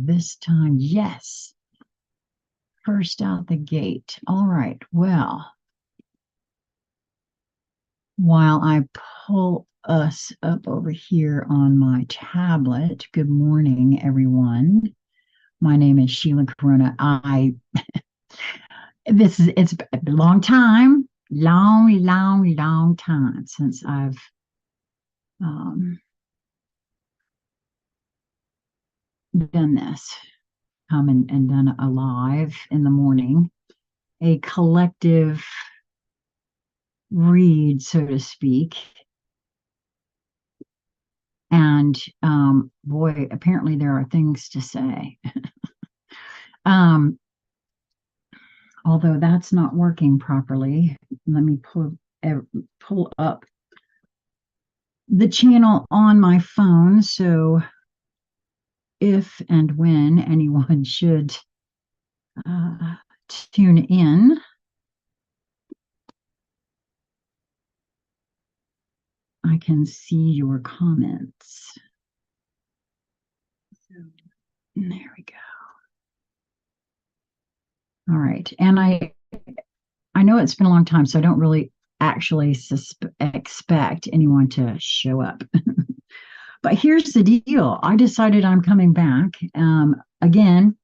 this time. Yes. First out the gate. All right. Well, while I pull us up over here on my tablet, good morning, everyone. My name is Sheila Corona. It's a long time, long time since I've done this, come and done a live in the morning, a collective read, so to speak. And boy, apparently there are things to say. Although that's not working properly. Let me pull up the channel on my phone. So if and when anyone should tune in, I can see your comments. So, there we go. All right. And I know it's been a long time, so I don't really actually expect anyone to show up. But here's the deal. I decided I'm coming back again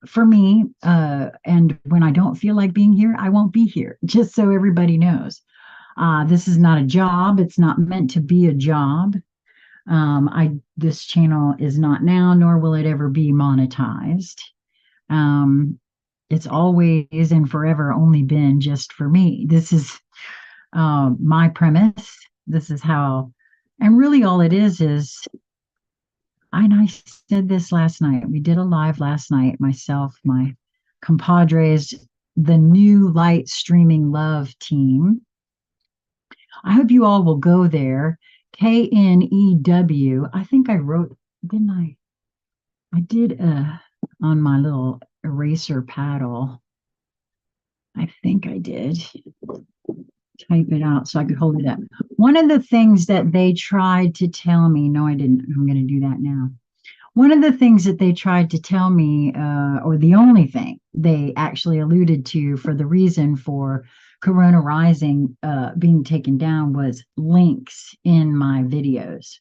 for me. And when I don't feel like being here, I won't be here, just so everybody knows. This is not a job. It's not meant to be a job. This channel is not now, nor will it ever be monetized. It's always and forever only been just for me. This is my premise. This is how, and really all it is, and I said this last night. We did a live last night, myself, my compadres, the new Light Streaming Love team. I hope you all will go there. KNEW. I think I wrote, didn't I? I did on my little eraser paddle. I think I did type it out so I could hold it up. One of the things that they tried to tell me, no, I didn't. I'm going to do that now. One of the things that they tried to tell me, or the only thing they actually alluded to for the reason for Corona Rising being taken down, was links in my videos.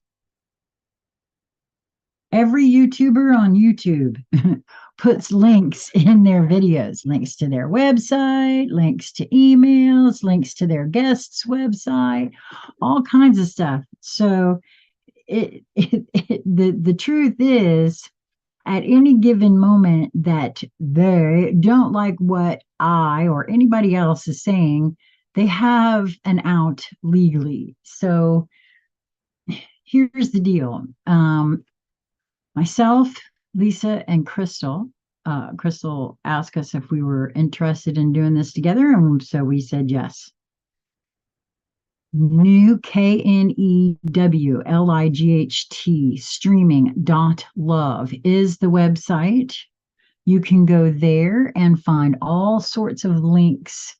Every YouTuber on YouTube puts links in their videos, links to their website, links to emails, links to their guest's website, all kinds of stuff. So the truth is, at any given moment that they don't like what I or anybody else is saying, they have an out legally. So here's the deal. Myself, Lisa, and Crystal. Crystal asked us if we were interested in doing this together, and so we said yes. New KNEWLIGHT streaming.love is the website. You can go there and find all sorts of links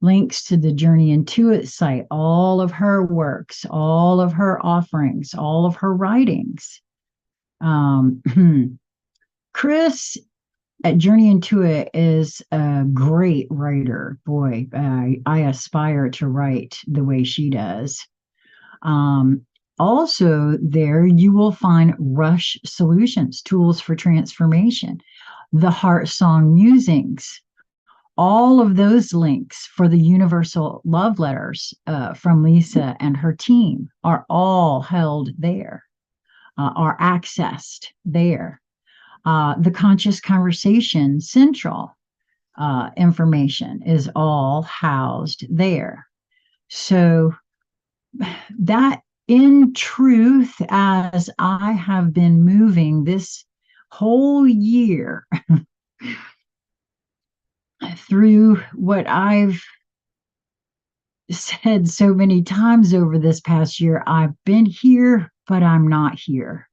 to the Journey Intuit site, all of her works, all of her offerings, all of her writings. Chris at Journey Intuit is a great writer. Boy, I aspire to write the way she does. Also, there you will find Rush Solutions, Tools for Transformation, the Heart Song Musings, all of those links for the universal love letters from Lisa and her team are all held there, are accessed there. The Conscious Conversation Central information is all housed there. So that, in truth, as I have been moving this whole year through what I've said so many times over this past year, I've been here, but I'm not here.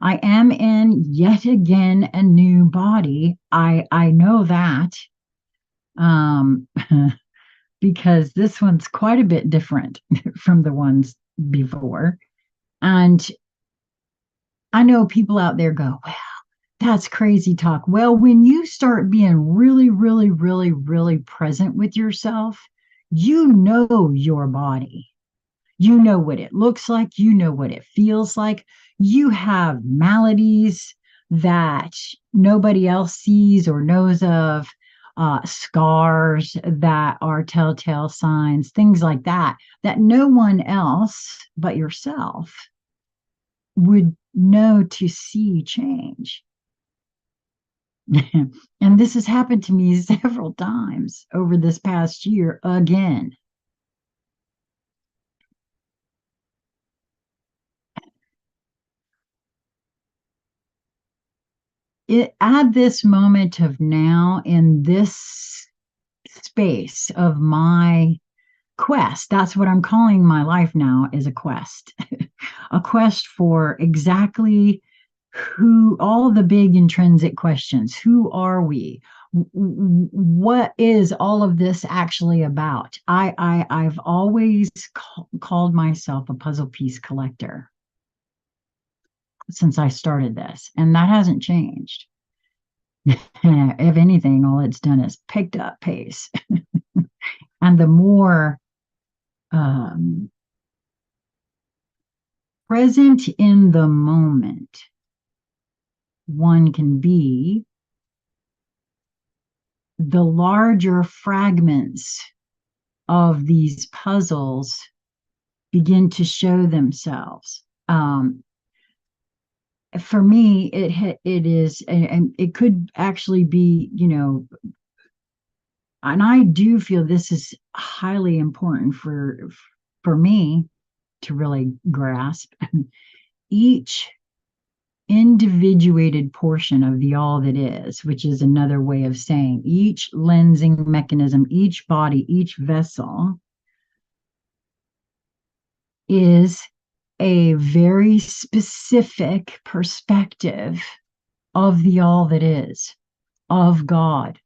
I am in yet again a new body. I know that because this one's quite a bit different from the ones before. And I know people out there go, well, That's crazy talk. Well, when you start being really, really, really, really present with yourself, you know your body. You know what it looks like. You know what it feels like. You have maladies that nobody else sees or knows of, scars that are telltale signs, things like that, that no one else but yourself would know to see change. And this has happened to me several times over this past year again. At this moment of now, in this space of my quest, that's what I'm calling my life now, is a quest. A quest for exactly who, all the big intrinsic questions. Who are we? What is all of this actually about? I've always called myself a puzzle piece collector since I started this, and that hasn't changed. If anything, all it's done is picked up pace. And the more um, present in the moment one can be, the larger fragments of these puzzles begin to show themselves. For me, it is, and it could actually be, and I do feel this is highly important for me to really grasp. Each individuated portion of the all that is, which is another way of saying each lensing mechanism, each body, each vessel is a very specific perspective of the all that is, of God,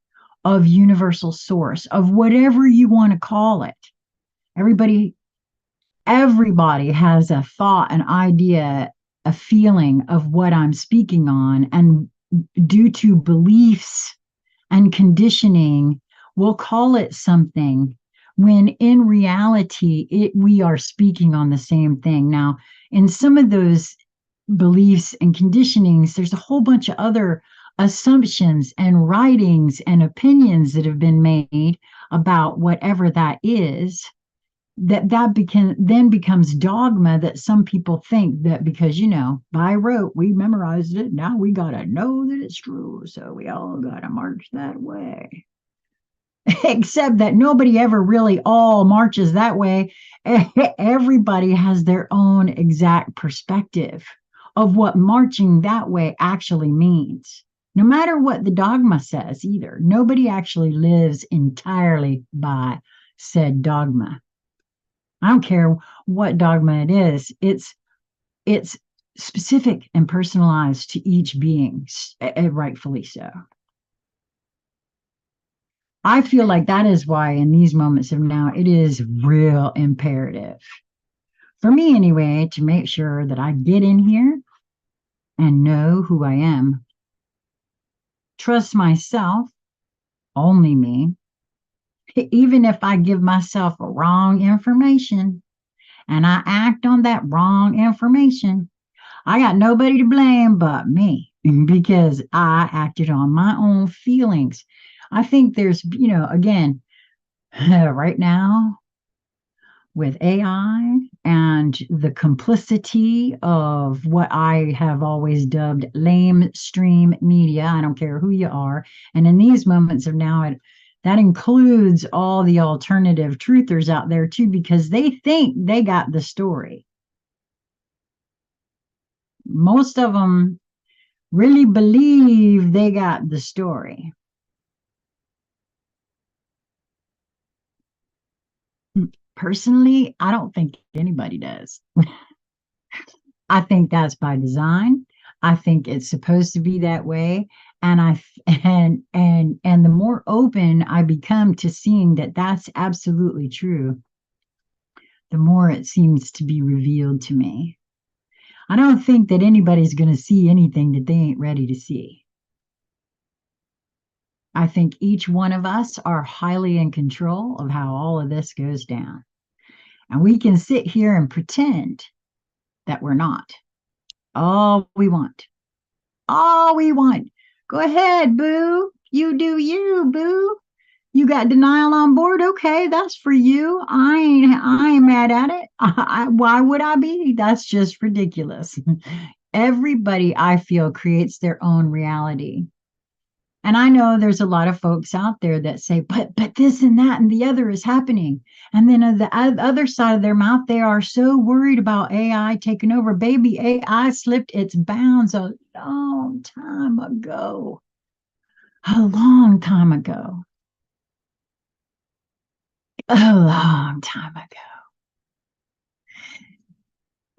of universal source, of whatever you want to call it. Everybody, everybody has a thought, an idea, a feeling of what I'm speaking on. And due to beliefs and conditioning, we'll call it something when in reality we are speaking on the same thing. Now, in some of those beliefs and conditionings, there's a whole bunch of other assumptions and writings and opinions that have been made about whatever that is, then becomes dogma, that some people think that because, by rote, we memorized it, now we got to know that it's true, so we all got to march that way. Except that nobody ever really all marches that way. Everybody has their own exact perspective of what marching that way actually means. No matter what the dogma says, either. Nobody actually lives entirely by said dogma. I don't care what dogma it is. It's specific and personalized to each being, rightfully so. I feel like that is why in these moments of now, it is real imperative for me anyway, to make sure that I get in here and know who I am. Trust myself, only me, even if I give myself wrong information and I act on that wrong information, I got nobody to blame but me because I acted on my own feelings. I think there's, again, right now with AI and the complicity of what I have always dubbed lame stream media. I don't care who you are. And in these moments of now, that includes all the alternative truthers out there too, because they think they got the story. Most of them really believe they got the story. Personally, I don't think anybody does. I think that's by design. I think it's supposed to be that way. And and the more open I become to seeing that that's absolutely true, the more it seems to be revealed to me. I don't think that anybody's going to see anything that they ain't ready to see. I think each one of us are highly in control of how all of this goes down. And we can sit here and pretend that we're not. All we want. All we want. Go ahead, boo. You do you, boo. You got denial on board? Okay, that's for you. I ain't mad at it. Why would I be? That's just ridiculous. Everybody, I feel, creates their own reality. And I know there's a lot of folks out there that say, but this and that and the other is happening. And then on the other side of their mouth, they are so worried about AI taking over. Baby, AI slipped its bounds a long time ago. A long time ago. A long time ago.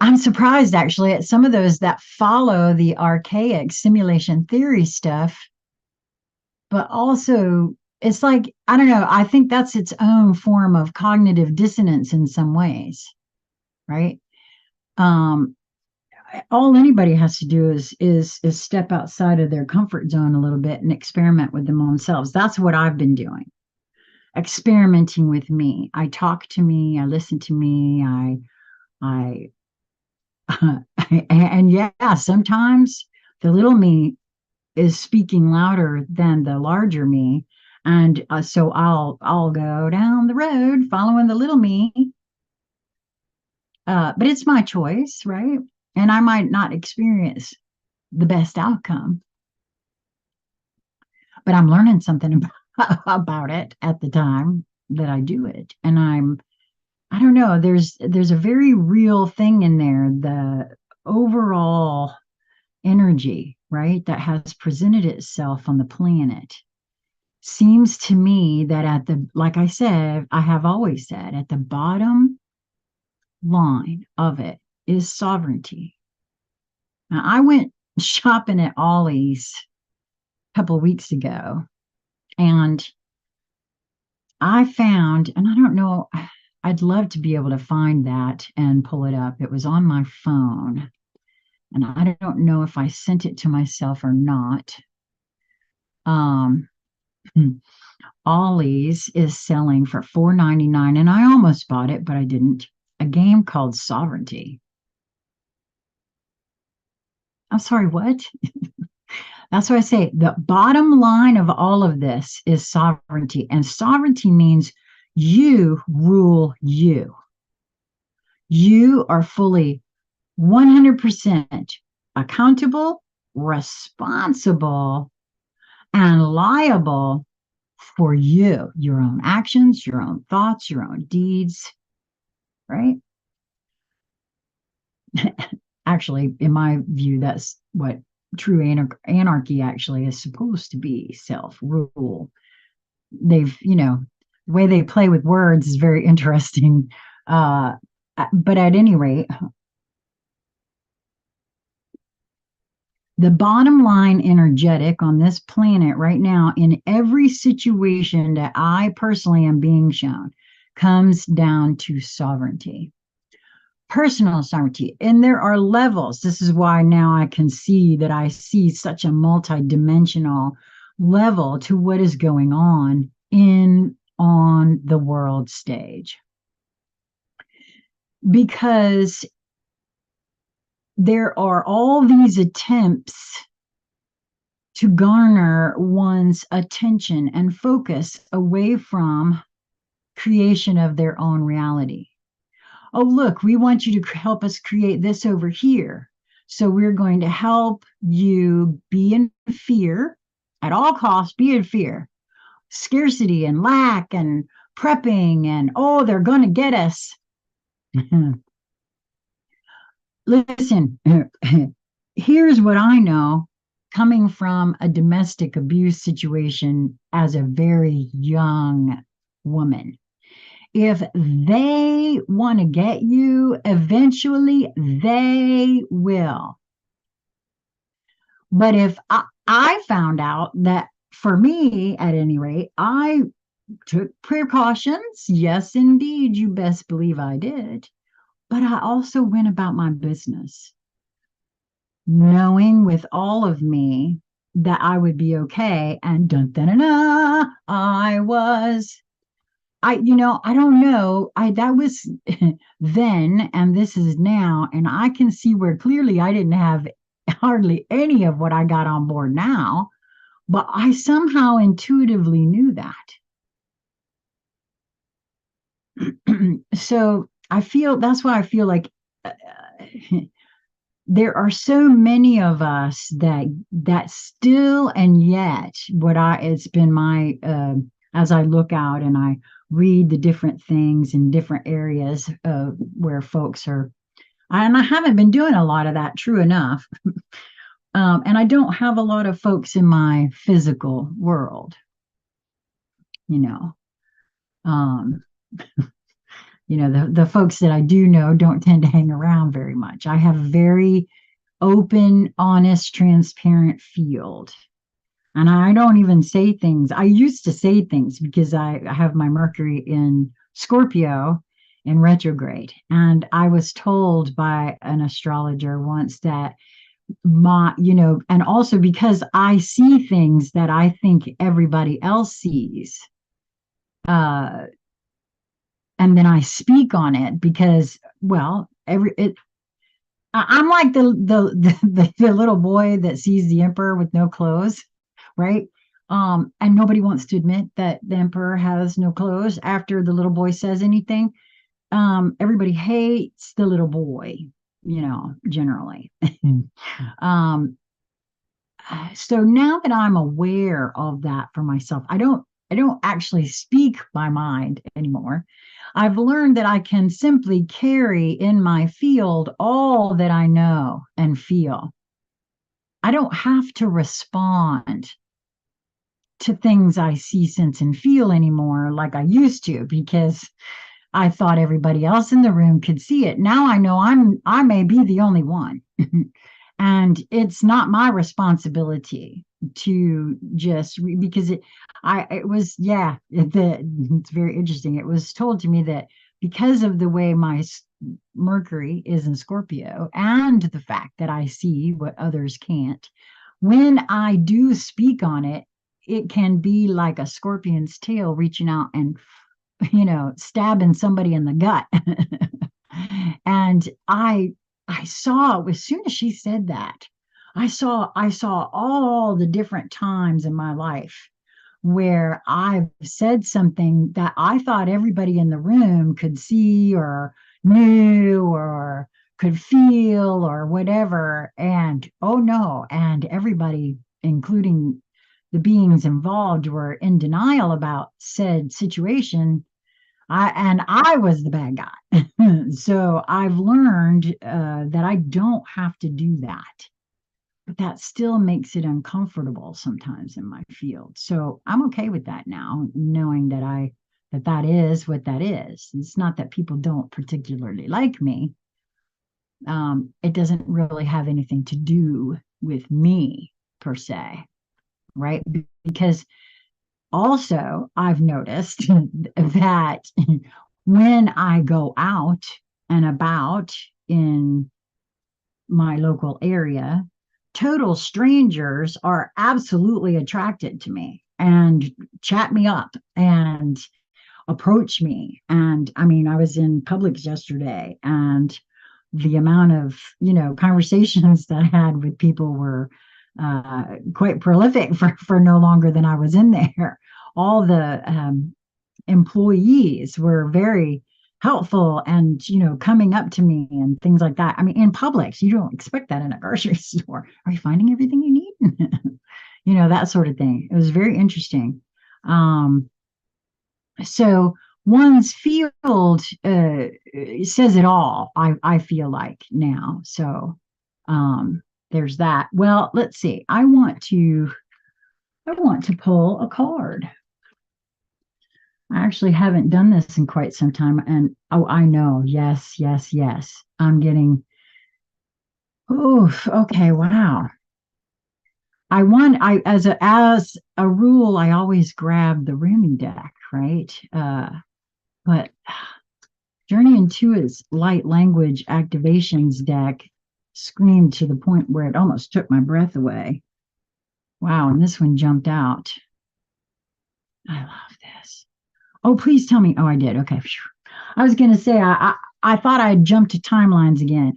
I'm surprised actually at some of those that follow the archaic simulation theory stuff, but also it's like, I don't know, I think that's its own form of cognitive dissonance in some ways, right? Um, all anybody has to do is step outside of their comfort zone a little bit and experiment with them themselves. That's what I've been doing. Experimenting with me. I talk to me, I listen to me, I and yeah, sometimes the little me is speaking louder than the larger me, and so I'll go down the road following the little me, but it's my choice, right? And I might not experience the best outcome, but I'm learning something about it at the time that I do it, and I don't know, there's a very real thing in there, the overall energy, right, that has presented itself on the planet. Seems to me that at the, like I said, I have always said, at the bottom line of it is sovereignty. Now, I went shopping at Ollie's a couple of weeks ago, and I found, and I don't know, I'd love to be able to find that and pull it up. It was on my phone, and I don't know if I sent it to myself or not. Um, Ollie's is selling for $4.99, and I almost bought it, but I didn't. A game called Sovereignty. I'm sorry, what? That's what I say. The bottom line of all of this is sovereignty, and sovereignty means you rule you. You are fully 100% accountable, responsible, and liable for you, your own actions, your own thoughts, your own deeds, right? Actually, in my view, that's what true anarchy actually is supposed to be, self-rule. They've, the way they play with words is very interesting. But at any rate, the bottom line energetic on this planet right now, in every situation that I personally am being shown, comes down to sovereignty, personal sovereignty. And there are levels. This is why now I can see that I see such a multidimensional level to what is going on the world stage. Because there are all these attempts to garner one's attention and focus away from creation of their own reality. Oh, look, we want you to help us create this over here. So we're going to help you be in fear at all costs, be in fear, scarcity and lack and prepping, and oh, they're going to get us. Listen, here's what I know coming from a domestic abuse situation as a very young woman. If they want to get you, eventually they will. But if I found out that, for me, at any rate, I took precautions. Yes, indeed, you best believe I did. But I also went about my business. knowing with all of me that I would be okay. And dun dun dun, dun I don't know. That was then, and this is now, and I can see where clearly I didn't have hardly any of what I got on board now, but I somehow intuitively knew that. So I feel that's why I feel like uh, there are so many of us that still and yet what I it's been my as I look out and I read the different things in different areas where folks are, and I haven't been doing a lot of that, true enough. And I don't have a lot of folks in my physical world, you know. Um, the folks that I do know don't tend to hang around very much. I have a very open, honest, transparent field. And I don't even say things. I used to say things because I have my Mercury in Scorpio in retrograde. And I was told by an astrologer once that and also because I see things that I think everybody else sees. Uh, and then I speak on it because, well, I'm like the little boy that sees the emperor with no clothes, right? And nobody wants to admit that the emperor has no clothes after the little boy says anything. Everybody hates the little boy, generally. um, so now that I'm aware of that for myself, I don't actually speak my mind anymore. I've learned that I can simply carry in my field all that I know and feel. I don't have to respond to things I see, sense, and feel anymore like I used to because I thought everybody else in the room could see it. Now I know I may be the only one. And it's not my responsibility to just because it was, yeah, it's very interesting. It was told to me that because of the way my Mercury is in Scorpio and the fact that I see what others can't, when I do speak on it, it can be like a scorpion's tail reaching out and stabbing somebody in the gut. And I saw as soon as she said that, I saw all the different times in my life where I've said something that I thought everybody in the room could see or knew or could feel or whatever. And oh no, and everybody, including the beings involved, were in denial about said situation. I was the bad guy. So I've learned that I don't have to do that, but that still makes it uncomfortable sometimes in my field. So I'm okay with that now, knowing that is what that is. It's not that people don't particularly like me. It doesn't really have anything to do with me per se, right? Because also, I've noticed that when I go out and about in my local area, total strangers are absolutely attracted to me and chat me up and approach me. And I mean, I was in Publix yesterday, and the amount of conversations that I had with people were quite prolific for no longer than I was in there. All the employees were very helpful and coming up to me and things like that. I mean, in Publix, you don't expect that in a grocery store. Are you finding everything you need? That sort of thing. It was very interesting. So one's field says it all. I feel like now. So there's that. Well, let's see. I want to pull a card. I actually haven't done this in quite some time, and oh, I know. Yes, yes, yes. I'm getting. Oof. Okay. Wow. As a rule, I always grab the rooming deck, right? But Journey Into His Light Language Activations deck screamed to the point where it almost took my breath away. Wow, and this one jumped out. I love this. Oh, please tell me. Oh, I did. Okay. I was going to say, I thought I had jumped to timelines again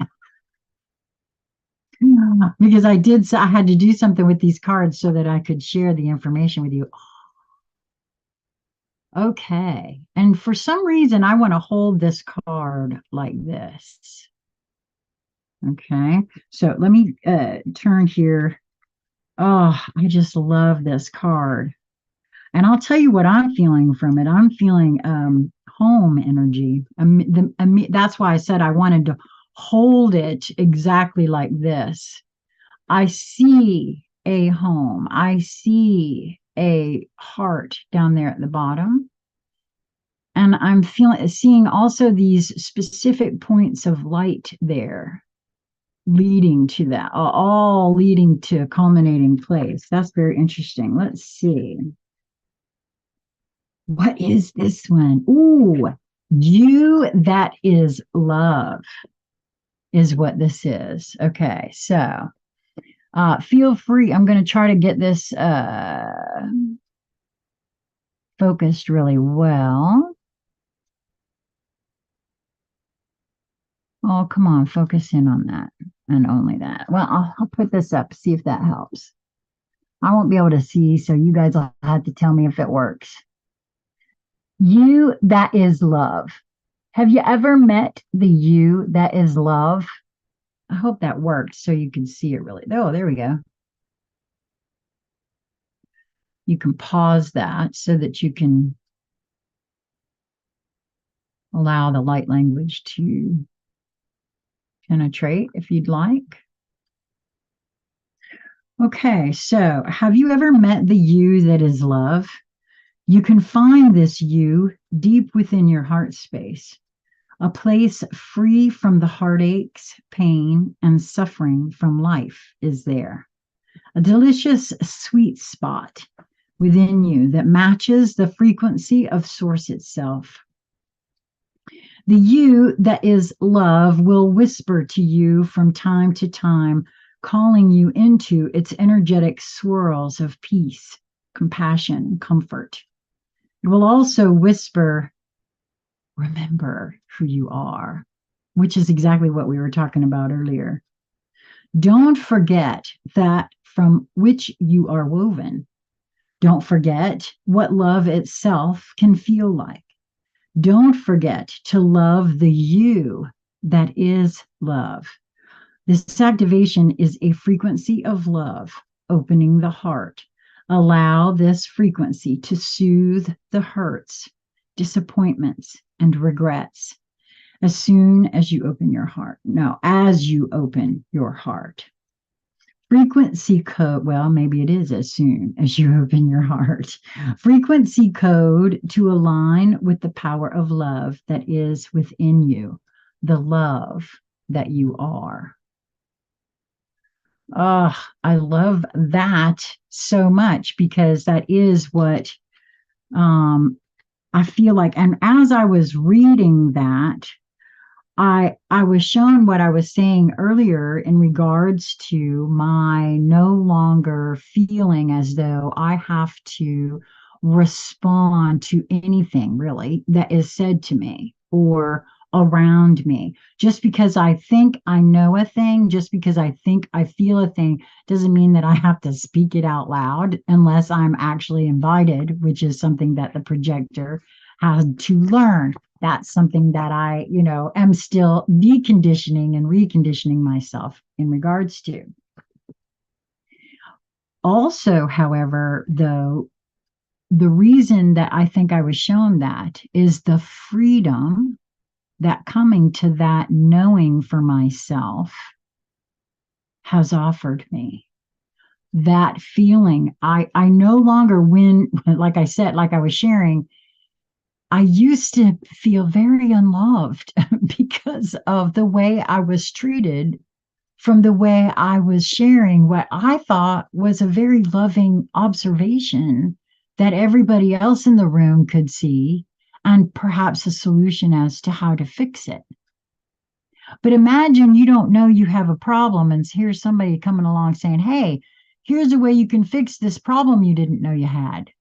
because I had to do something with these cards so that I could share the information with you. Okay. And for some reason, I want to hold this card like this. Okay. So let me turn here. Oh, I just love this card. And I'll tell you what I'm feeling from it. I'm feeling home energy. That's why I said I wanted to hold it exactly like this. I see a home. I see a heart down there at the bottom. And I'm seeing also these specific points of light there leading to that, all leading to a culminating place. That's very interesting. Let's see. What is this one? Ooh, you that is love is what this is. Okay, so feel free. I'm going to try to get this focused really well. Oh, come on, focus in on that and only that. Well, I'll put this up, see if that helps. I won't be able to see, so you guys will have to tell me if it works. You that is love. Have you ever met the you that is love? I hope that worked so you can see it really. Oh, there we go. You can pause that so that you can allow the light language to penetrate if you'd like. Okay, so have you ever met the you that is love? You can find this you deep within your heart space, a place free from the heartaches, pain, and suffering from life is there. A delicious sweet spot within you that matches the frequency of source itself. The you that is love will whisper to you from time to time, calling you into its energetic swirls of peace, compassion, and comfort. It will also whisper, remember who you are, which is exactly what we were talking about earlier. Don't forget that from which you are woven. Don't forget what love itself can feel like. Don't forget to love the you that is love. This activation is a frequency of love, opening the heart. Allow this frequency to soothe the hurts, disappointments, and regrets as soon as you open your heart. No, as you open your heart. Frequency code, well, maybe it is as soon as you open your heart. Frequency code to align with the power of love that is within you, the love that you are. Oh, I love that so much because that is what I feel like. And as I was reading that, I was shown what I was saying earlier in regards to my no longer feeling as though I have to respond to anything really that is said to me or around me. Just because I think I know a thing, just because I think I feel a thing, doesn't mean that I have to speak it out loud unless I'm actually invited, which is something that the projector had to learn. That's something that I, am still deconditioning and reconditioning myself in regards to. Also, however, though, the reason that I think I was shown that is the freedom that coming to that knowing for myself has offered me. That feeling, I no longer like I said, like I was sharing, I used to feel very unloved because of the way I was treated from the way I was sharing what I thought was a very loving observation that everybody else in the room could see and perhaps a solution as to how to fix it. But imagine you don't know you have a problem, and here's somebody coming along saying, hey, here's a way you can fix this problem you didn't know you had.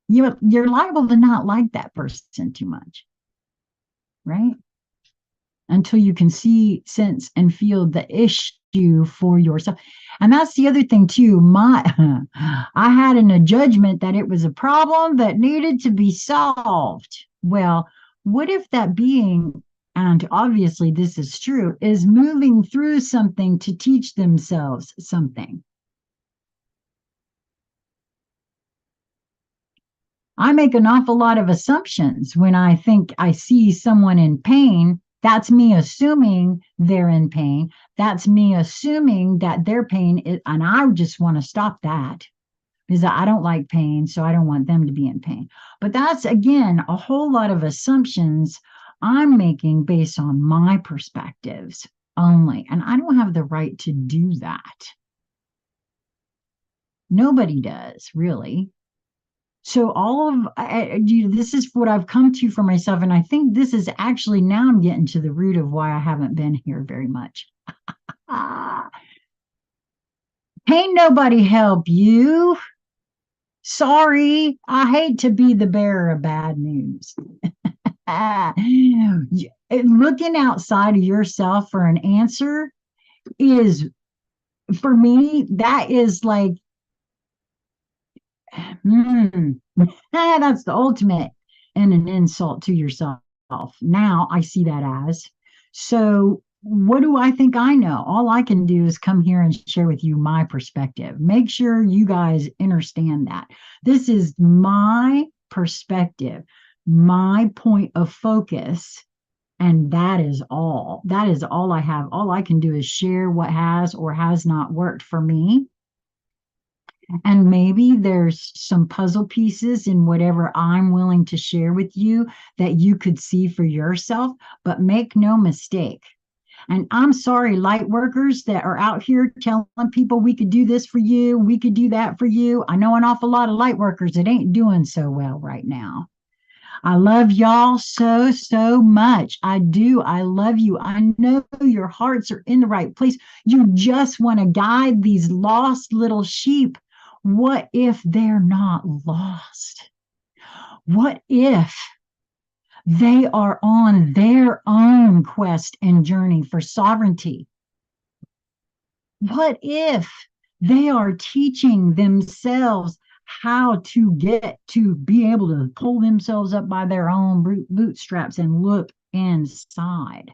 You're liable to not like that person too much, right? Until you can see, sense, and feel the issue for yourself. And that's the other thing too. I had a judgment that it was a problem that needed to be solved. Well, what if that being, and obviously this is true, is moving through something to teach themselves something? I make an awful lot of assumptions when I think I see someone in pain. That's me assuming they're in pain. That's me assuming that their pain is, and I just want to stop that because I don't like pain, so I don't want them to be in pain. But that's again a whole lot of assumptions I'm making based on my perspectives only. And I don't have the right to do that. Nobody does, really. So all of this is what I've come to for myself, and I think this is actually now I'm getting to the root of why I haven't been here very much. Ah, can't nobody help you. Sorry, I hate to be the bearer of bad news. Looking outside of yourself for an answer is, for me, that is like that's the ultimate and an insult to yourself. Now I see that as. So, what do I think I know? All I can do is come here and share with you my perspective. Make sure you guys understand that. This is my perspective, my point of focus. And that is all. That is all I have. All I can do is share what has or has not worked for me, and maybe there's some puzzle pieces in whatever I'm willing to share with you that you could see for yourself. But make no mistake. And I'm sorry, light workers that are out here telling people we could do this for you, we could do that for you. I know an awful lot of light workers that ain't doing so well right now. I love y'all so, so much. I do. I love you. I know your hearts are in the right place. You just want to guide these lost little sheep. What if they're not lost? What if they are on their own quest and journey for sovereignty? What if they are teaching themselves how to get to be able to pull themselves up by their own bootstraps and look inside?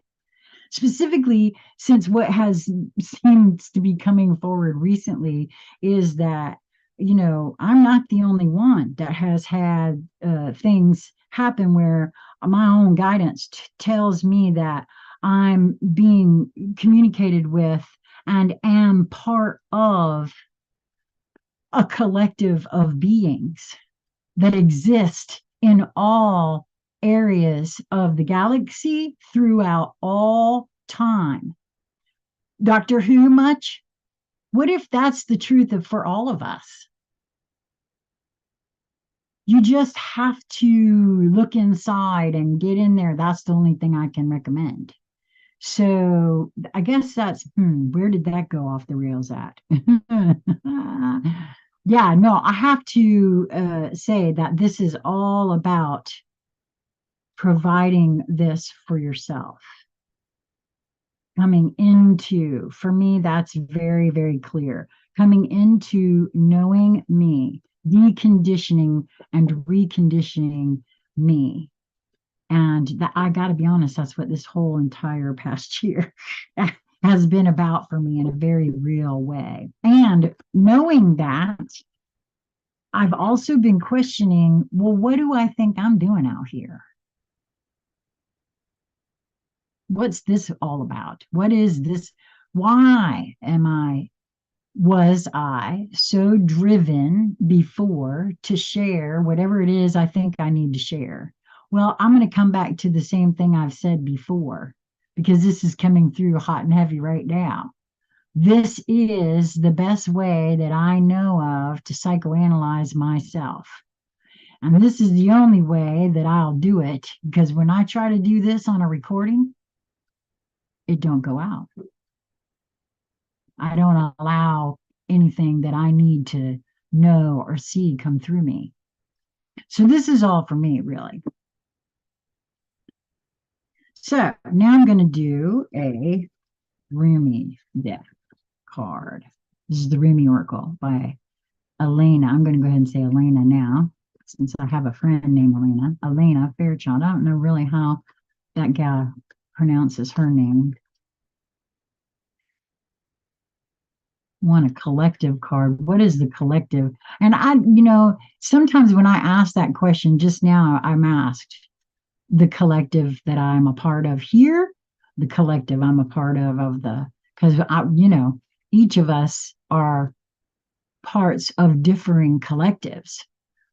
Specifically, since what has seems to be coming forward recently is that, I'm not the only one that has had things happen where my own guidance tells me that I'm being communicated with and am part of a collective of beings that exist in all areas of the galaxy throughout all time. Doctor Who much? What if that's the truth for all of us? You just have to look inside and get in there. That's the only thing I can recommend. So I guess that's, where did that go off the rails at? Yeah, no, I have to say that this is all about providing this for yourself. Coming into, for me, that's very, very clear. Coming into knowing me, deconditioning and reconditioning me. And that, I got to be honest, that's what this whole entire past year has been about for me in a very real way. And knowing that, I've also been questioning, well, what do I think I'm doing out here? What's this all about? What is this? Why was I so driven before to share whatever it is I think I need to share? Well, I'm going to come back to the same thing I've said before, because this is coming through hot and heavy right now. This is the best way that I know of to psychoanalyze myself. And this is the only way that I'll do it, because when I try to do this on a recording, it don't go out. I don't allow anything that I need to know or see come through me. So this is all for me, really. So now I'm going to do a Rumi deck card. This is the Rumi Oracle by Elena. I'm going to go ahead and say Elena now, since I have a friend named Elena. Elena Fairchild. I don't know really how that gal pronounces her name. Want a collective card. What is the collective? And sometimes when I ask that question just now, I'm asked the collective that I'm a part of here, the collective I'm a part of the, because each of us are parts of differing collectives.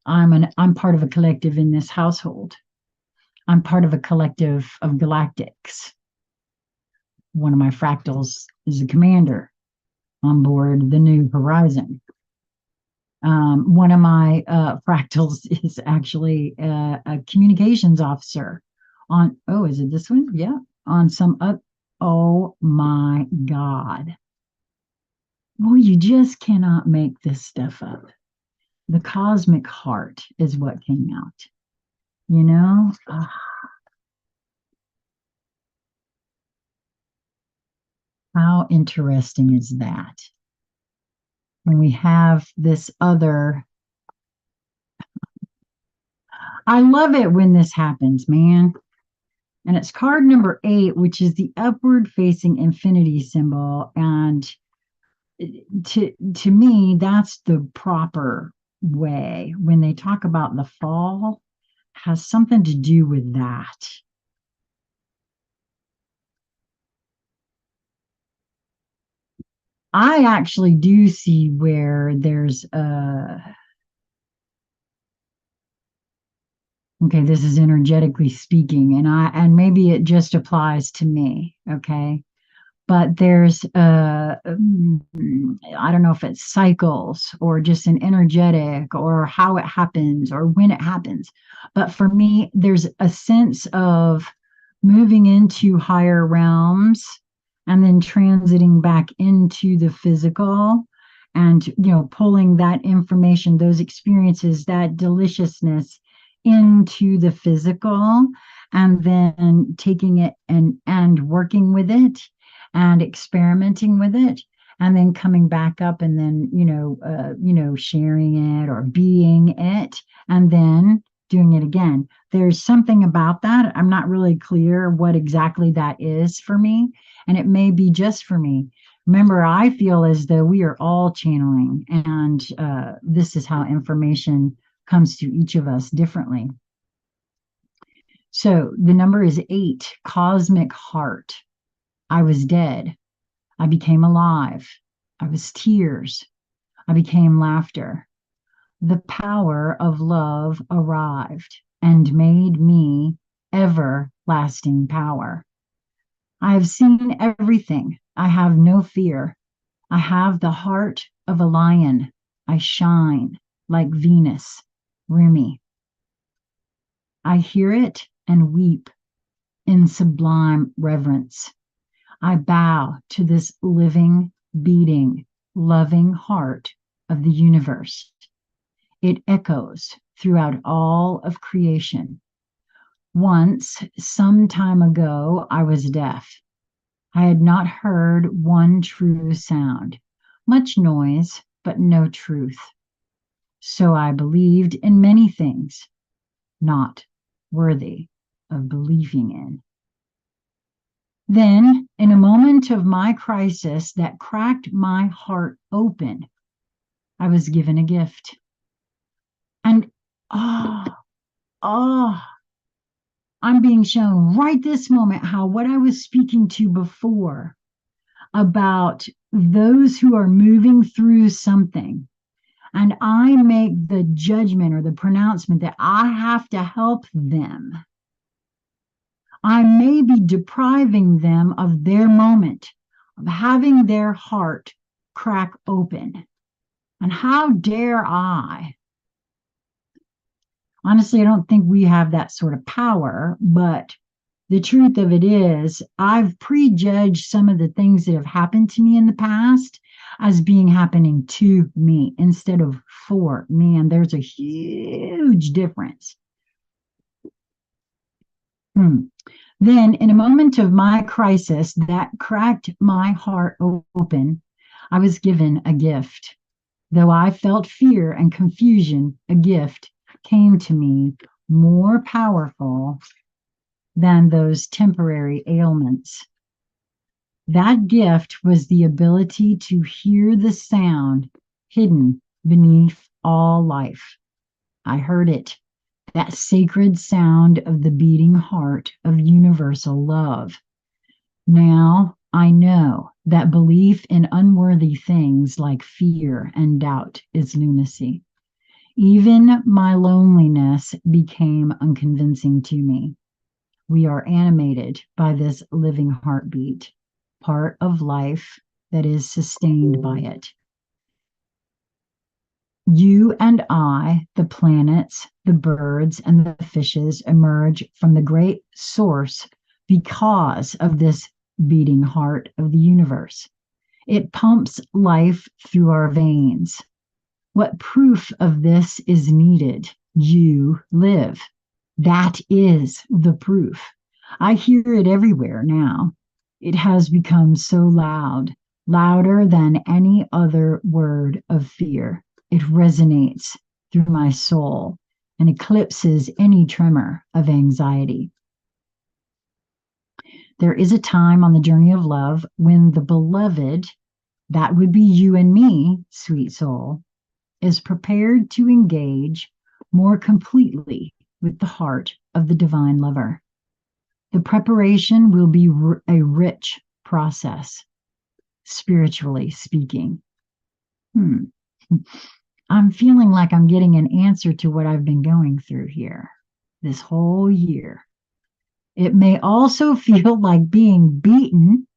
I'm part of a collective in this household. I'm part of a collective of galactics. One of my fractals is a commander on board the New Horizon. One of my fractals is actually a communications officer on, oh, is it this one? Yeah, on some, oh my God. Well, you just cannot make this stuff up. The cosmic heart is what came out, you know? How interesting is that? When we have this other, I love it when this happens, man. And it's card number 8, which is the upward facing infinity symbol. And to me, that's the proper way. When they talk about the fall, has something to do with that. I actually do see where there's okay, this is energetically speaking, and maybe it just applies to me, okay? But there's I don't know if it's cycles or just an energetic or how it happens or when it happens. But for me, there's a sense of moving into higher realms and then transiting back into the physical, and pulling that information, those experiences, that deliciousness into the physical, and then taking it and working with it and experimenting with it, and then coming back up, and then sharing it or being it, and then doing it again. There's something about that. I'm not really clear what exactly that is for me, and it may be just for me. Remember, I feel as though we are all channeling, and this is how information comes to each of us differently. So the number is 8, cosmic heart. I was dead. I became alive. I was tears. I became laughter. The power of love arrived and made me everlasting power. I have seen everything. I have no fear. I have the heart of a lion. I shine like Venus, Rumi. I hear it and weep in sublime reverence. I bow to this living, beating, loving heart of the universe. It echoes throughout all of creation. Once, some time ago, I was deaf. I had not heard one true sound, much noise, but no truth. So I believed in many things not worthy of believing in. Then, in a moment of my crisis that cracked my heart open, I was given a gift. And oh, I'm being shown right this moment how what I was speaking to before about those who are moving through something, and I make the judgment or the pronouncement that I have to help them, I may be depriving them of their moment, of having their heart crack open. And how dare I Honestly, I don't think we have that sort of power, but the truth of it is, I've prejudged some of the things that have happened to me in the past as being happening to me instead of for me. And there's a huge difference. Hmm. Then, in a moment of my crisis that cracked my heart open, I was given a gift. Though I felt fear and confusion, a gift came to me more powerful than those temporary ailments. That gift was the ability to hear the sound hidden beneath all life. I heard it, that sacred sound of the beating heart of universal love. Now I know that belief in unworthy things like fear and doubt is lunacy. Even my loneliness became unconvincing to me. We are animated by this living heartbeat, part of life that is sustained by it. You and I, the planets, the birds, and the fishes emerge from the great source because of this beating heart of the universe. It pumps life through our veins. What proof of this is needed? You live. That is the proof. I hear it everywhere now. It has become so loud, louder than any other word of fear. It resonates through my soul and eclipses any tremor of anxiety. There is a time on the journey of love when the beloved, that would be you and me, sweet soul, is prepared to engage more completely with the heart of the divine lover. The preparation will be a rich process, spiritually speaking. I'm feeling like I'm getting an answer to what I've been going through here this whole year. It may also feel like being beaten,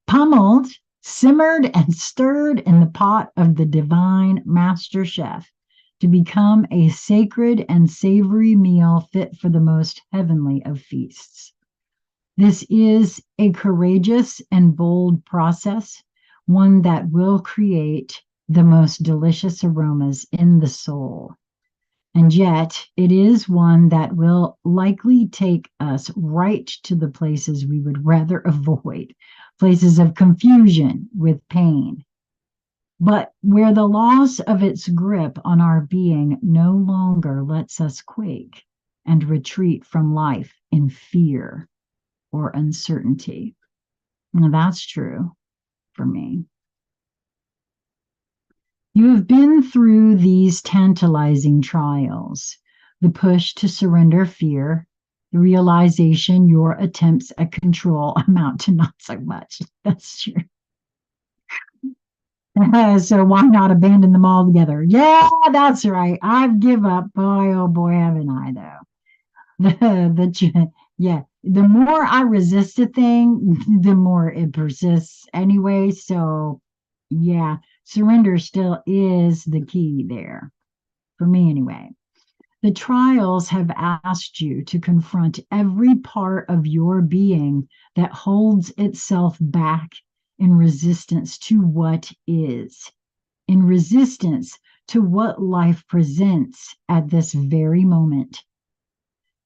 pummeled, simmered, and stirred in the pot of the divine master chef to become a sacred and savory meal fit for the most heavenly of feasts. This is a courageous and bold process, one that will create the most delicious aromas in the soul. And yet, it is one that will likely take us right to the places we would rather avoid, places of confusion with pain, but where the loss of its grip on our being no longer lets us quake and retreat from life in fear or uncertainty. Now, that's true for me. You have been through these tantalizing trials, the push to surrender fear, the realization your attempts at control amount to not so much. That's true. So why not abandon them altogether? Yeah, that's right. I've give up. Boy, oh boy, haven't I though. Yeah, the more I resist a thing, the more it persists anyway. So yeah, surrender still is the key there for me anyway. The trials have asked you to confront every part of your being that holds itself back in resistance to what is, in resistance to what life presents at this very moment.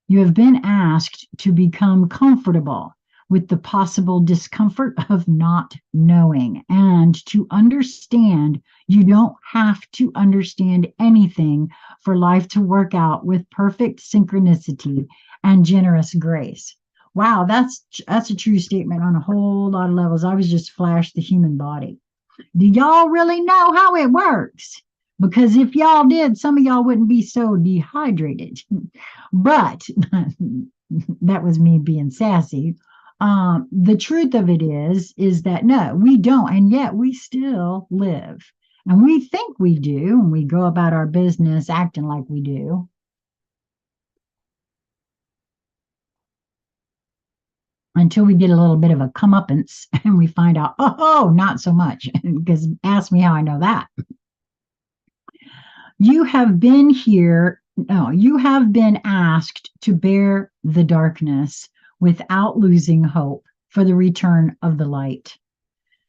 You have been asked to become comfortable with the possible discomfort of not knowing and to understand you don't have to understand anything for life to work out with perfect synchronicity and generous grace. Wow, that's a true statement on a whole lot of levels. I was just flashed the human body. Do y'all really know how it works? Because if y'all did, some of y'all wouldn't be so dehydrated. But that was me being sassy. The truth of it is that no, we don't, and yet we still live. And we think we do, and we go about our business acting like we do. Until we get a little bit of a comeuppance and we find out, oh, not so much. Because ask me how I know that. You have been here No, you have been asked to bear the darkness without losing hope for the return of the light.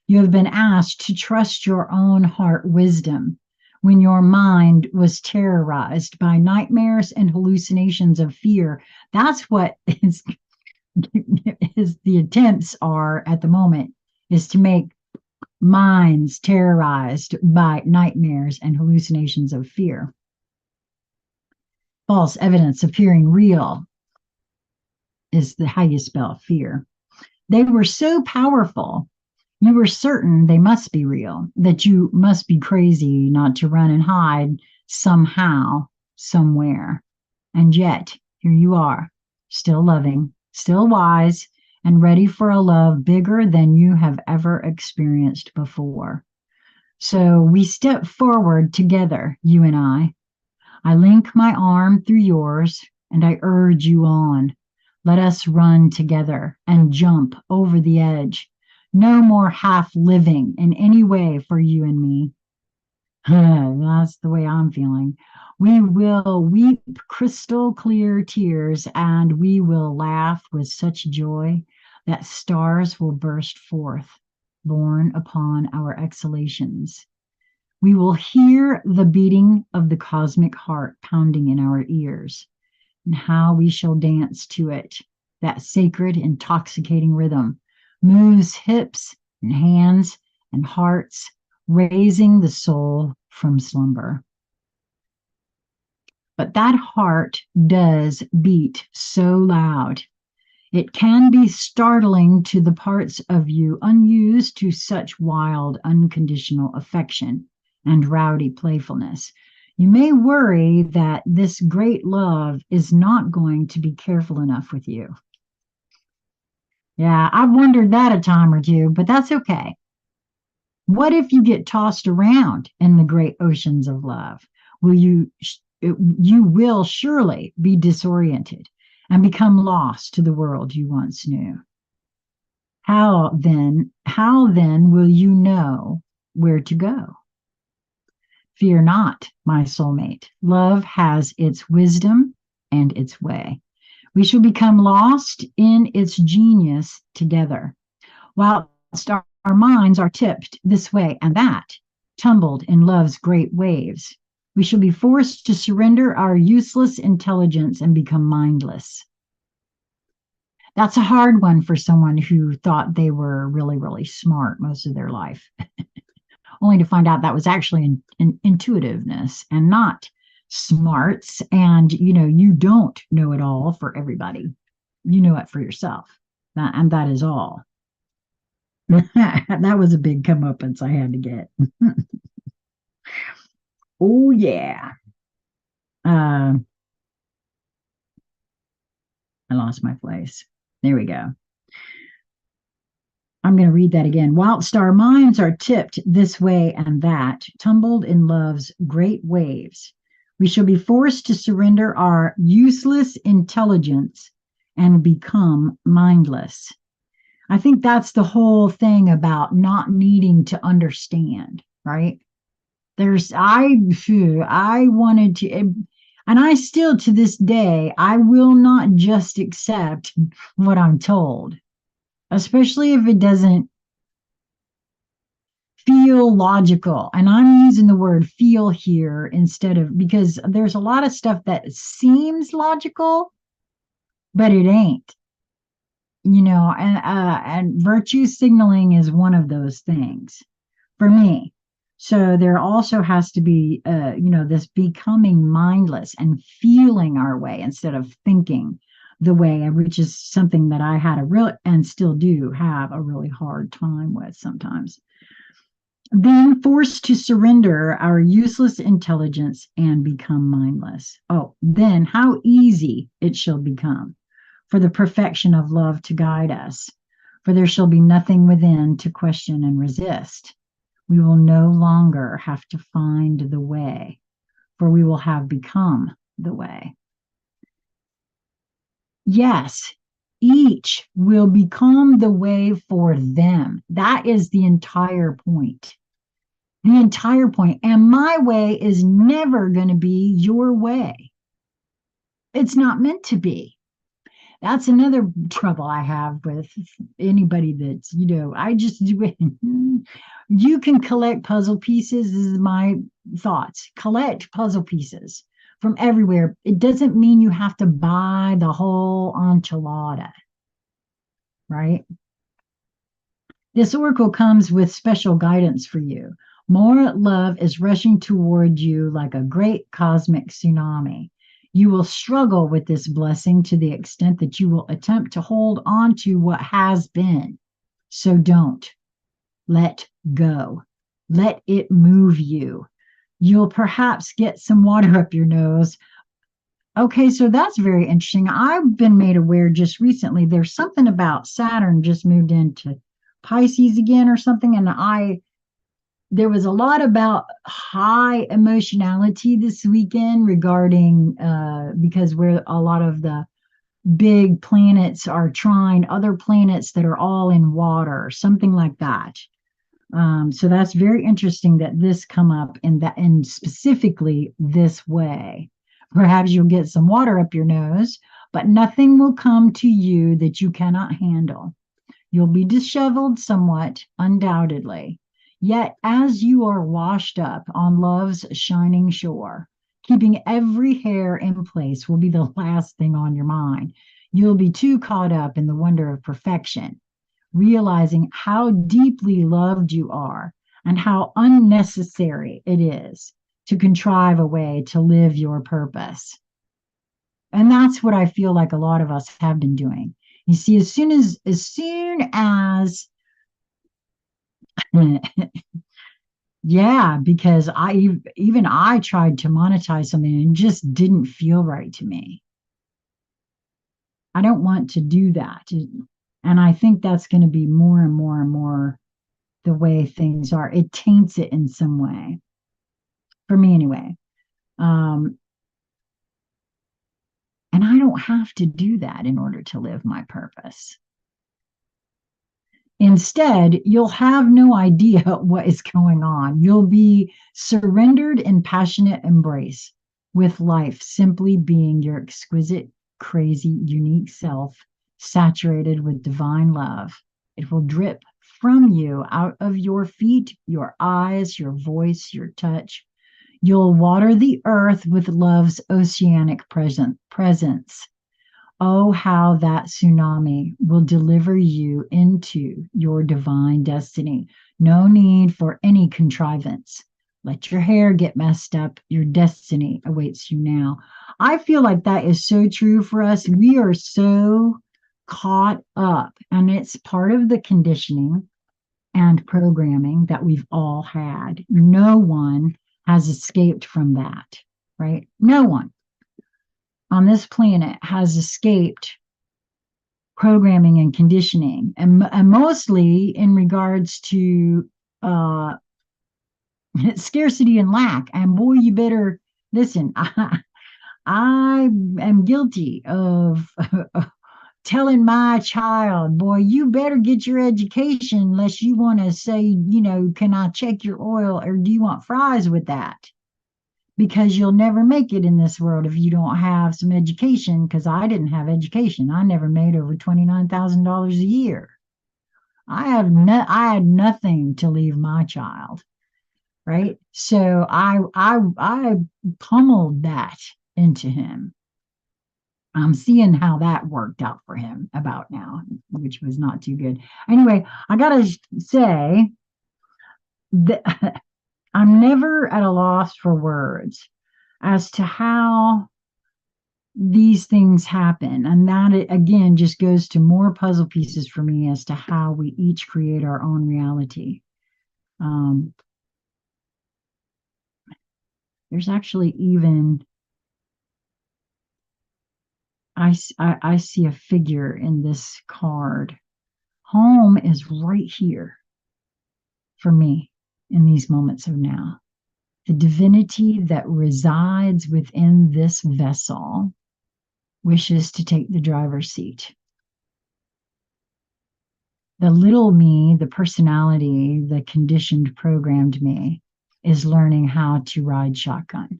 You have been asked to trust your own heart wisdom when your mind was terrorized by nightmares and hallucinations of fear. That's what is the attempts are at the moment, is to make minds terrorized by nightmares and hallucinations of fear. False evidence appearing real is how you spell fear. They were so powerful, you were certain they must be real, that you must be crazy not to run and hide somehow, somewhere. And yet, here you are, still loving, still wise, and ready for a love bigger than you have ever experienced before. So we step forward together, you and I. I link my arm through yours, and I urge you on. Let us run together and jump over the edge. No more half living in any way for you and me. That's the way I'm feeling. We will weep crystal clear tears, and we will laugh with such joy that stars will burst forth, borne upon our exhalations. We will hear the beating of the cosmic heart pounding in our ears, and how we shall dance to it. That sacred, intoxicating rhythm moves hips and hands and hearts, raising the soul from slumber. But that heart does beat so loud, it can be startling to the parts of you unused to such wild, unconditional affection and rowdy playfulness. You may worry that this great love is not going to be careful enough with you. Yeah, I've wondered that a time or two, but that's okay. What if you get tossed around in the great oceans of love? You will surely be disoriented and become lost to the world you once knew. How then will you know where to go? Fear not, my soulmate. Love has its wisdom and its way. We shall become lost in its genius together, whilst our minds are tipped this way and that, tumbled in love's great waves. We shall be forced to surrender our useless intelligence and become mindless. That's a hard one for someone who thought they were really, really smart most of their life, only to find out that was actually an intuitiveness and not smarts. And, you don't know it all for everybody. You know it for yourself. And that is all. That was a big comeuppance I had to get. Oh, yeah. I lost my place. There we go. I'm going to read that again. Whilst our minds are tipped this way and that, tumbled in love's great waves, we shall be forced to surrender our useless intelligence and become mindless. I think that's the whole thing about not needing to understand, right? I wanted to, and I still to this day, I will not just accept what I'm told, especially if it doesn't feel logical. And I'm using the word feel here instead of, because there's a lot of stuff that seems logical, but it ain't, and virtue signaling is one of those things for me. So there also has to be, this becoming mindless and feeling our way instead of thinking the way, which is something that I had and still do have a really hard time with sometimes. Then forced to surrender our useless intelligence and become mindless. Oh, then how easy it shall become for the perfection of love to guide us, for there shall be nothing within to question and resist. We will no longer have to find the way, for we will have become the way. Yes, each will become the way for them. That is the entire point. The entire point. And my way is never going to be your way. it's not meant to be. That's another trouble I have with anybody that's, I just do it. You can collect puzzle pieces. This is my thoughts. Collect puzzle pieces from everywhere. It doesn't mean you have to buy the whole enchilada, right? This oracle comes with special guidance for you. More love is rushing toward you like a great cosmic tsunami. You will struggle with this blessing to the extent that you will attempt to hold on to what has been. So don't. Let go. Let it move you. You'll perhaps get some water up your nose. Okay, so that's very interesting. I've been made aware just recently there's something about Saturn just moved into Pisces again or something, and there was a lot about high emotionality this weekend regarding because where a lot of the big planets are trying other planets that are all in water, something like that. So that's very interesting that this come up in that, and specifically this way. Perhaps you'll get some water up your nose, but nothing will come to you that you cannot handle. You'll be disheveled somewhat, undoubtedly. Yet, as you are washed up on love's shining shore, keeping every hair in place will be the last thing on your mind. You'll be too caught up in the wonder of perfection, realizing how deeply loved you are and how unnecessary it is to contrive a way to live your purpose. And that's what I feel like a lot of us have been doing. You see, as yeah, because I tried to monetize something and it just didn't feel right to me. I don't want to do that. And I think that's going to be more and more and more the way things are. It taints it in some way, for me anyway. And I don't have to do that in order to live my purpose. Instead, you'll have no idea what is going on. You'll be surrendered in passionate embrace with life simply being your exquisite, crazy, unique self, saturated with divine love. It will drip from you out of your feet, your eyes, your voice, your touch. You'll water the earth with love's oceanic presence. Oh, how that tsunami will deliver you into your divine destiny. No need for any contrivance. Let your hair get messed up. Your destiny awaits you now. I feel like that is so true for us. We are so caught up, and it's part of the conditioning and programming that we've all had. No one has escaped from that, right? No one on this planet has escaped programming and conditioning, and mostly in regards to scarcity and lack. And boy, you better listen. I am guilty of telling my child, boy, you better get your education unless you want to say, can I check your oil or do you want fries with that? Because you'll never make it in this world if you don't have some education. Because I didn't have education. I never made over $29,000 a year. I had nothing to leave my child, right? So I pummeled that into him. I'm seeing how that worked out for him about now, which was not too good. Anyway, I gotta say that I'm never at a loss for words as to how these things happen. And that, again, just goes to more puzzle pieces for me as to how we each create our own reality. There's actually even, I see a figure in this card. Home is right here for me in these moments of now. The divinity that resides within this vessel wishes to take the driver's seat. The little me, the personality, the conditioned, programmed me, is learning how to ride shotgun.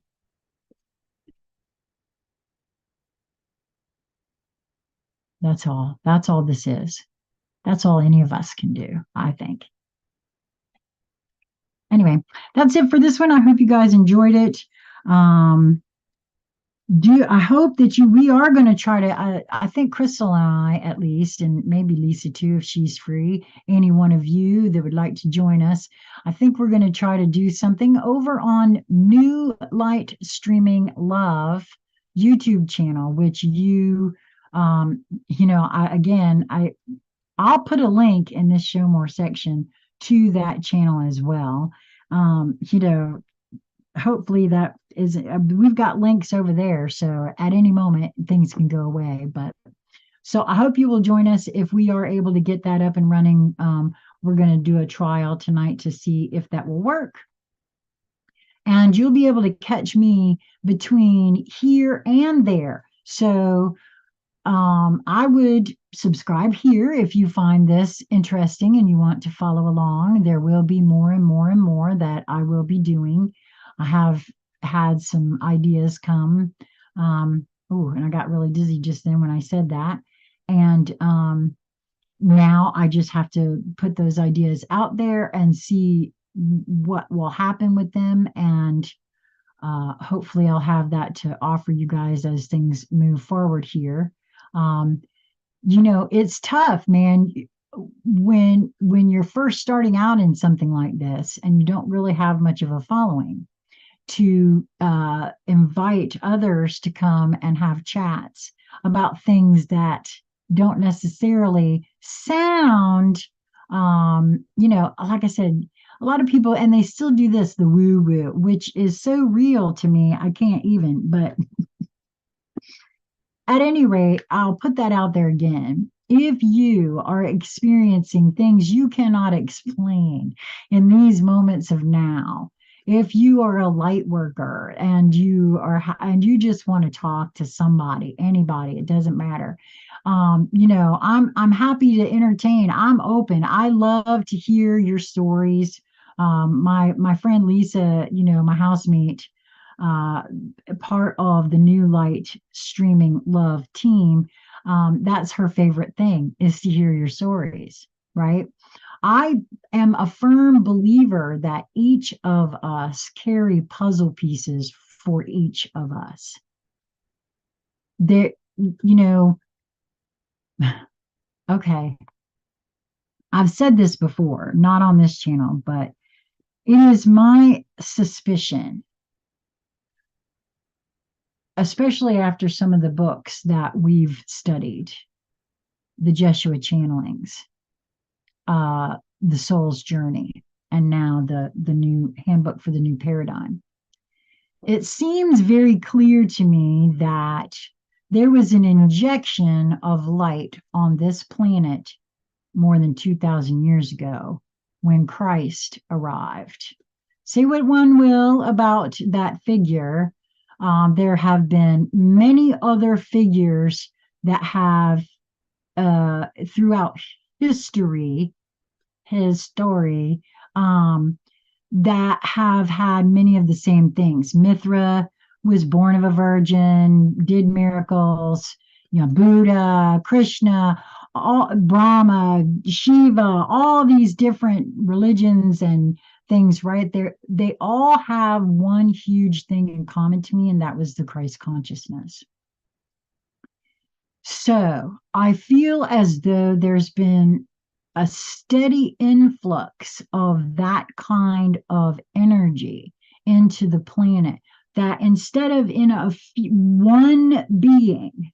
That's all. That's all this is. That's all any of us can do, I think. Anyway, that's it for this one. I hope you guys enjoyed it. Um, do I hope that we are going to try to I think Crystal and I at least, and maybe Lisa too if she's free, any one of you that would like to join us, I think we're going to try to do something over on New Light Streaming Love YouTube channel, which I'll put a link in this show more section to that channel as well. Hopefully that is, we've got links over there. So at any moment, things can go away. But so I hope you will join us if we are able to get that up and running. We're going to do a trial tonight to see if that will work. And you'll be able to catch me between here and there. So I would subscribe here if you find this interesting and you want to follow along. There will be more and more and more that I will be doing. I have had some ideas come. And I got really dizzy just then when I said that. And now I just have to put those ideas out there and see what will happen with them. And hopefully I'll have that to offer you guys as things move forward here. Um, it's tough, man, when you're first starting out in something like this and you don't really have much of a following, to invite others to come and have chats about things that don't necessarily sound, like I said, a lot of people, and they still do this, the woo woo, which is so real to me, I can't even, but at any rate, I'll put that out there again. If you are experiencing things you cannot explain in these moments of now, if you are a light worker and you just want to talk to somebody, anybody, it doesn't matter. I'm happy to entertain. I'm open. I love to hear your stories. My friend Lisa, my housemate, uh, part of the New Light Streaming Love team, that's her favorite thing is to hear your stories, right? I am a firm believer that each of us carry puzzle pieces for each of us. There, okay, I've said this before, not on this channel, but it is my suspicion, especially after some of the books that we've studied, the Jeshua channelings, the soul's journey, and now the new handbook for the new paradigm. It seems very clear to me that there was an injection of light on this planet more than 2,000 years ago when Christ arrived. Say what one will about that figure. There have been many other figures that have, throughout history, his story, that have had many of the same things. Mithra was born of a virgin, did miracles, Buddha, Krishna, Brahma, Shiva, all these different religions and things right there. They all have one huge thing in common to me, and that was the Christ consciousness. So I feel as though there's been a steady influx of that kind of energy into the planet, that instead of in one being,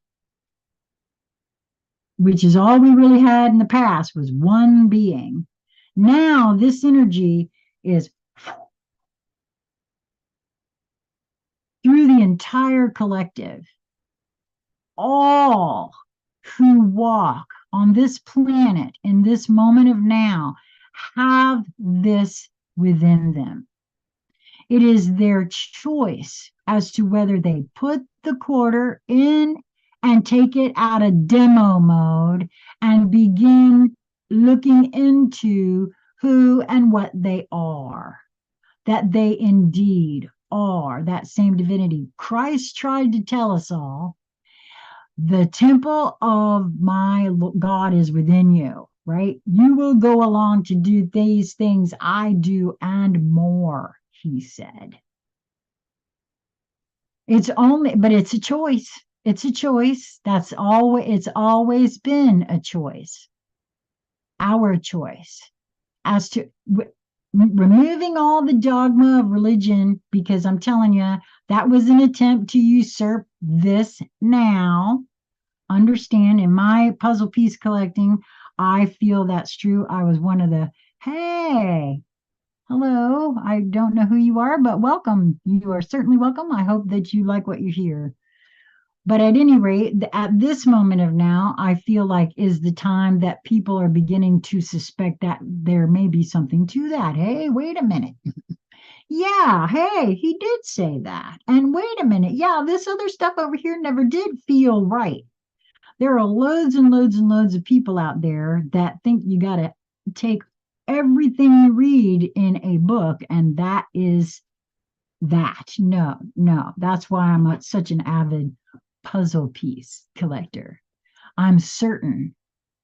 which is all we really had in the past was one being, now this energy is through the entire collective. All who walk on this planet in this moment of now have this within them. It is their choice as to whether they put the quarter in and take it out of demo mode and begin looking into who and what they are, that they indeed are that same divinity. Christ tried to tell us all, The temple of my God is within you, right? You will go along to do these things I do and more, he said. But it's a choice. It's a choice. It's always been a choice, our choice as to removing all the dogma of religion, because I'm telling you, that was an attempt to usurp this now. Understand, in my puzzle piece collecting, I feel that's true. I was one of the, hey, hello, I don't know who you are, but welcome. You are certainly welcome. I hope that you like what you hear. But at any rate, at this moment of now, I feel like is the time that people are beginning to suspect that there may be something to that. Hey, wait a minute. Yeah, hey, he did say that. And wait a minute. Yeah, this other stuff over here never did feel right. There are loads and loads and loads of people out there that think you got to take everything you read in a book, and that is that. No, no. That's why I'm such an avid puzzle piece collector. I'm certain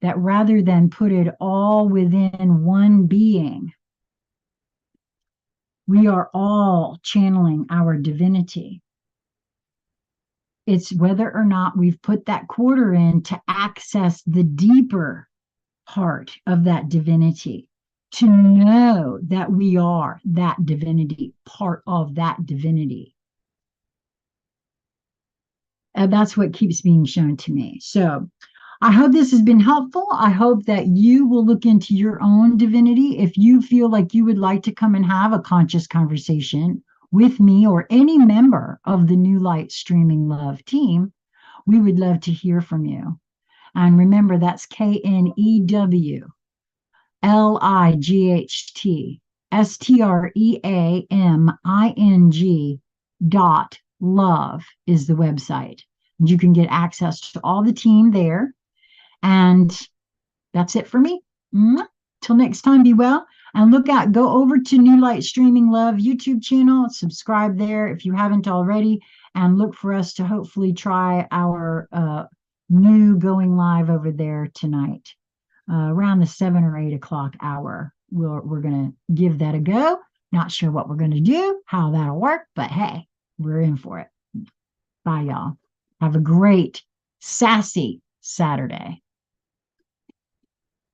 that rather than put it all within one being, we are all channeling our divinity. It's whether or not we've put that quarter in to access the deeper part of that divinity, to know that we are that divinity, part of that divinity. And that's what keeps being shown to me. So I hope this has been helpful. I hope that you will look into your own divinity. If you feel like you would like to come and have a conscious conversation with me or any member of the New Light Streaming Love team, we would love to hear from you. And remember, that's KNEWLIGHTSTREAMING is the website. And you can get access to all the team there. And that's it for me. Till next time, be well. And go over to New Light Streaming Love YouTube channel, subscribe there if you haven't already, and look for us to hopefully try our new going live over there tonight, around the 7 or 8 o'clock hour. We're going to give that a go. Not sure what we're going to do, how that'll work, but hey, we're in for it. Bye, y'all. Have a great, sassy Saturday.